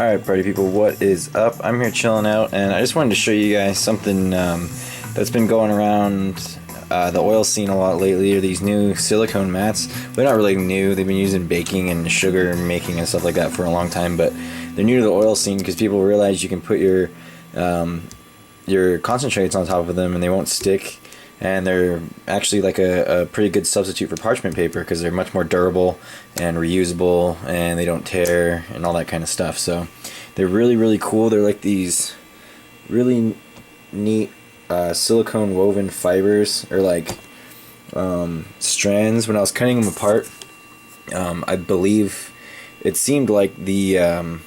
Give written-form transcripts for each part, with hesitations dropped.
Alright, party people, what is up? I'm here chilling out, and I just wanted to show you guys something that's been going around the oil scene a lot lately. Are these new silicone mats. They're not really new. They've been used in baking and sugar making and stuff like that for a long time, but they're new to the oil scene because people realize you can put your concentrates on top of them and they won't stick, and they're actually like a pretty good substitute for parchment paper because they're much more durable and reusable, and they don't tear and all that kind of stuff. So they're really cool. They're like these really neat silicone woven fibers, or like strands. When I was cutting them apart, I believe it seemed like the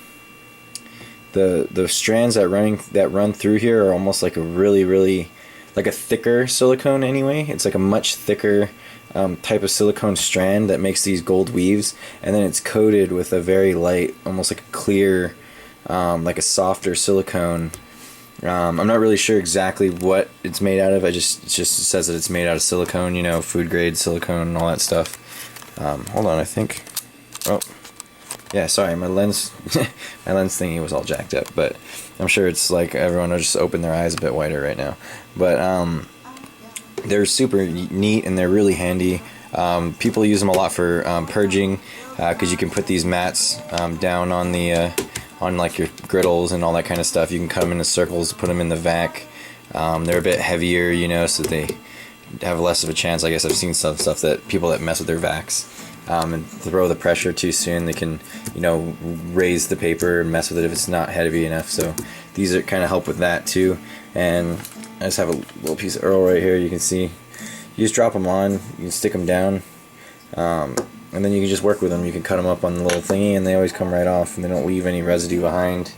strands that run through here are almost like a really like a thicker silicone anyway. It's like a much thicker type of silicone strand that makes these gold weaves, and then it's coated with a very light, almost like a clear, like a softer silicone. I'm not really sure exactly what it's made out of. It just says that it's made out of silicone, you know, food grade silicone and all that stuff. Hold on, I think. Oh, yeah, sorry, my lens thingy was all jacked up, but I'm sure it's like everyone will just open their eyes a bit wider right now. But they're super neat and they're really handy. People use them a lot for purging, because you can put these mats down on the on like your griddles and all that kind of stuff. You can cut them into circles, put them in the vac. They're a bit heavier, you know, so they have less of a chance. I guess I've seen some stuff that people that mess with their vacs and throw the pressure too soon, they can, you know, raise the paper and mess with it if it's not heavy enough. So these are kind of help with that too. And I just have a little piece of Earl right here. You can see, you just drop them on, you can stick them down, and then you can just work with them. You can cut them up on the little thingy and they always come right off and they don't leave any residue behind.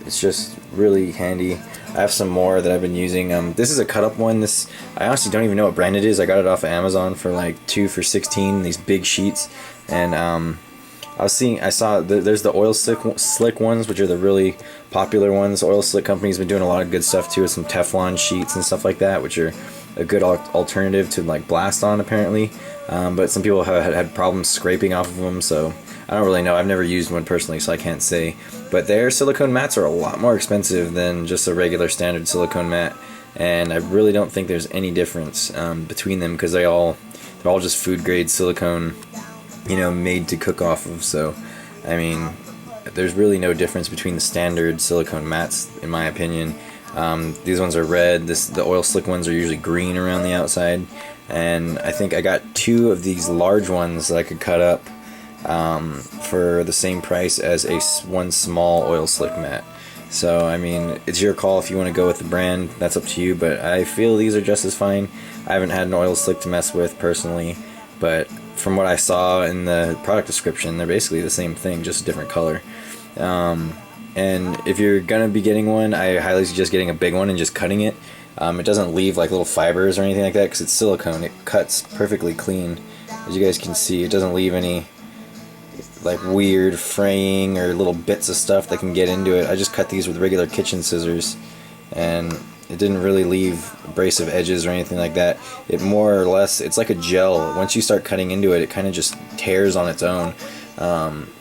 It's just really handy. I have some more that I've been using. This is a cut up one. I honestly don't even know what brand it is. I got it off of Amazon for like 2 for $16, these big sheets. And I saw there's the oil slick ones, which are the really popular ones. Oil slick company's been doing a lot of good stuff too, with some Teflon sheets and stuff like that, which are a good alternative to like blast on apparently. But some people have had problems scraping off of them, so I don't really know. I've never used one personally, so I can't say. But their silicone mats are a lot more expensive than just a regular standard silicone mat, and I really don't think there's any difference between them, because they're all just food grade silicone, you know, made to cook off of. So I mean, there's really no difference between the standard silicone mats, in my opinion. These ones are red. The oil slick ones are usually green around the outside, and I think I got 2 of these large ones that I could cut up for the same price as one small oil slick mat. So I mean, it's your call if you want to go with the brand. That's up to you, but I feel these are just as fine. I haven't had an oil slick to mess with personally, but from what I saw in the product description, they're basically the same thing, just a different color. And if you're gonna be getting one, I highly suggest getting a big one and just cutting it. It doesn't leave like little fibers or anything like that because it's silicone. It cuts perfectly clean, as you guys can see. It doesn't leave any like weird fraying or little bits of stuff that can get into it. I just cut these with regular kitchen scissors, and it didn't really leave abrasive edges or anything like that. It more or less, it's like a gel. Once you start cutting into it, it kind of just tears on its own.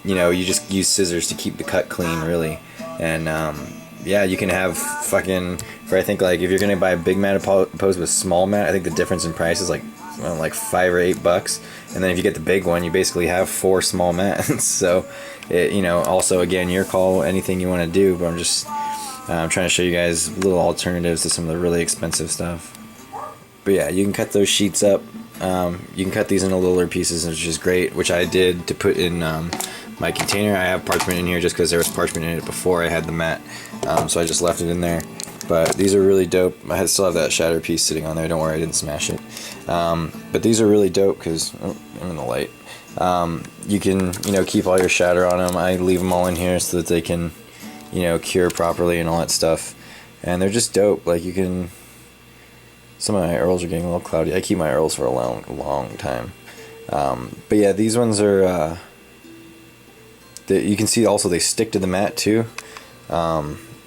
You know, you just use scissors to keep the cut clean, really. And yeah, you can have fucking, for I think like if you're gonna buy a big mat opposed to a small mat, I think the difference in price is like $5 or $8. And then if you get the big one, you basically have 4 small mats. So it, you know, also again, your call, anything you want to do, but I'm trying to show you guys little alternatives to some of the really expensive stuff. But yeah, you can cut those sheets up. You can cut these into littler pieces, which is great, which I did to put in my container. I have parchment in here just because there was parchment in it before I had the mat, so I just left it in there. But these are really dope. I still have that shatter piece sitting on there. Don't worry, I didn't smash it. But these are really dope because I'm in the light. You can, you know, keep all your shatter on them. I leave them all in here so that they can, you know, cure properly and all that stuff. And they're just dope. Like, you can. Some of my Earls are getting a little cloudy. I keep my Earls for a long time. But yeah, these ones are. You can see also they stick to the mat too.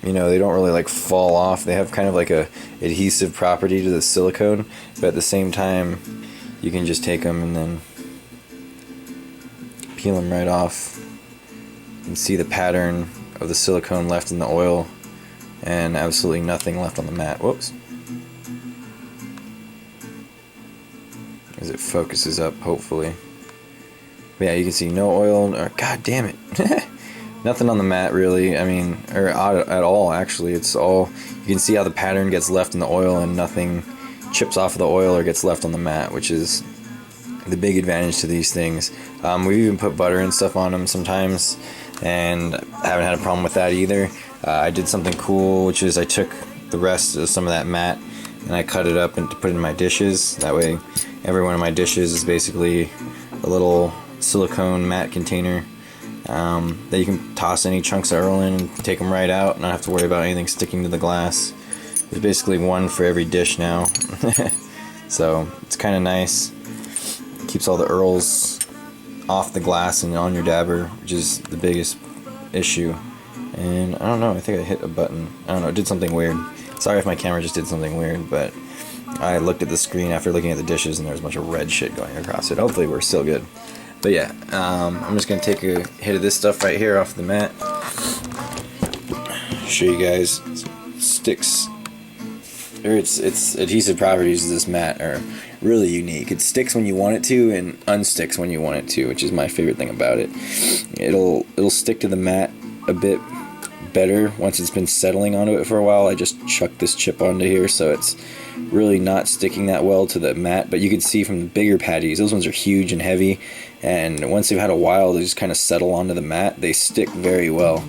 You know, they don't really like fall off. They have kind of like a adhesive property to the silicone, but at the same time, you can just take them and then peel them right off. can see the pattern of the silicone left in the oil, and absolutely nothing left on the mat. Whoops. As it focuses up, hopefully. But yeah, you can see no oil, or god damn it. Nothing on the mat really, I mean, or at all actually. It's all, you can see how the pattern gets left in the oil and nothing chips off of the oil or gets left on the mat, which is the big advantage to these things. We've even put butter and stuff on them sometimes, and I haven't had a problem with that either. I did something cool, which is I took the rest of some of that mat and I cut it up and put it in my dishes. That way every one of my dishes is basically a little silicone mat container that you can toss any chunks of Earl in and take them right out and not have to worry about anything sticking to the glass. There's basically one for every dish now. So it's kind of nice. Keeps all the Earls off the glass and on your dabber, which is the biggest issue. And I don't know, I think I hit a button. I don't know, it did something weird. Sorry if my camera just did something weird, but I looked at the screen after looking at the dishes and there was a bunch of red shit going across it. Hopefully we're still good. But yeah, I'm just going to take a hit of this stuff right here off the mat. Show you guys. Sticks, or its adhesive properties of this mat are really unique. It sticks when you want it to and unsticks when you want it to, which is my favorite thing about it. It'll stick to the mat a bit better once it's been settling onto it for a while. I just chucked this chip onto here, so it's really not sticking that well to the mat, but you can see from the bigger patties, those ones are huge and heavy, and once they've had a while, they just kind of settle onto the mat. They stick very well,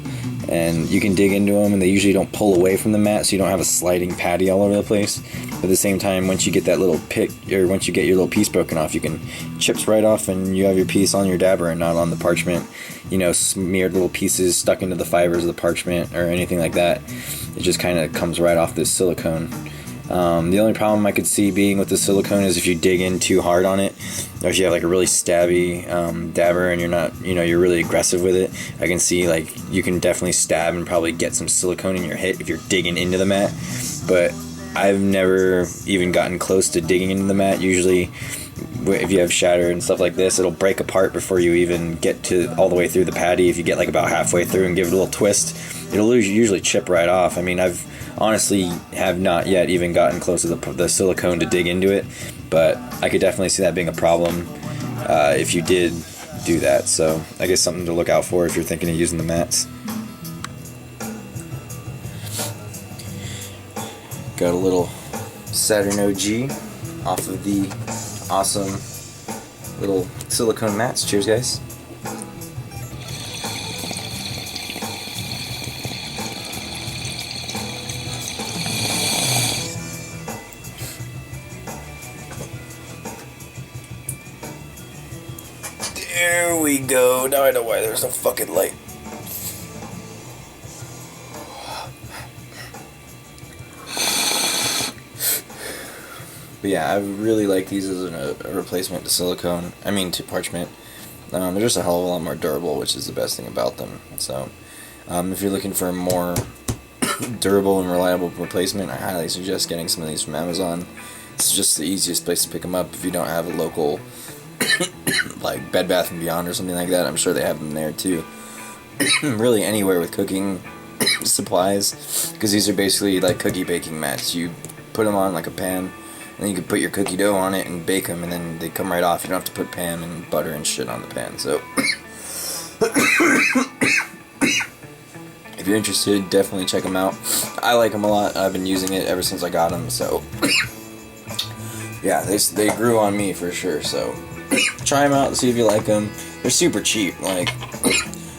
and you can dig into them, and they usually don't pull away from the mat, so you don't have a sliding patty all over the place. But at the same time, once you get that little pick, or once you get your little piece broken off, you can chips right off, and you have your piece on your dabber and not on the parchment, you know, smeared little pieces stuck into the fibers of the parchment or anything like that. It just kind of comes right off this silicone. The only problem I could see being with the silicone is if you dig in too hard on it, or if you have like a really stabby dabber and you're not, you know, you're really aggressive with it. I can see like you can definitely stab and probably get some silicone in your hit if you're digging into the mat, but I've never even gotten close to digging into the mat. Usually if you have shatter and stuff like this, it'll break apart before you even get to all the way through the patty. If you get like about halfway through and give it a little twist, it'll usually chip right off. I mean, I've honestly have not yet even gotten close to the silicone to dig into it, but I could definitely see that being a problem if you did do that. So I guess something to look out for if you're thinking of using the mats. Got a little Saturn OG off of the awesome little silicone mats. Cheers, guys. There we go. Now I know why there's no fucking light. But yeah, I really like these as a replacement to silicone. I mean, to parchment. They're just a hell of a lot more durable, which is the best thing about them. So, if you're looking for a more durable and reliable replacement, I highly suggest getting some of these from Amazon. It's just the easiest place to pick them up if you don't have a local like Bed Bath & Beyond or something like that. I'm sure they have them there too. Really anywhere with cooking supplies, because these are basically like cookie baking mats. You put them on like a pan, and then you can put your cookie dough on it and bake them, and then they come right off. You don't have to put pan and butter and shit on the pan. So if you're interested, definitely check them out. I like them a lot. I've been using it ever since I got them, so yeah, they grew on me for sure. So try them out and see if you like them. They're super cheap. Like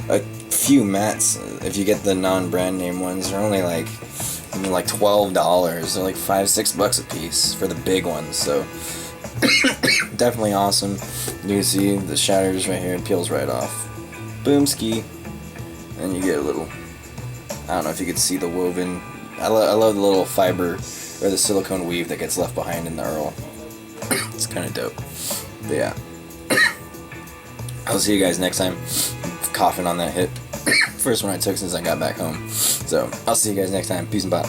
a few mats, if you get the non-brand name ones, they're only like $12. They're like $5-6 a piece for the big ones. So definitely awesome. You can see the shatters right here. It peels right off. Boom ski. And you get a little, I don't know if you could see the woven. I love the little fiber or the silicone weave that gets left behind in the Earl. It's kind of dope. But yeah, I'll see you guys next time. Coughing on that hit. First one I took since I got back home. So I'll see you guys next time. Peace and bye.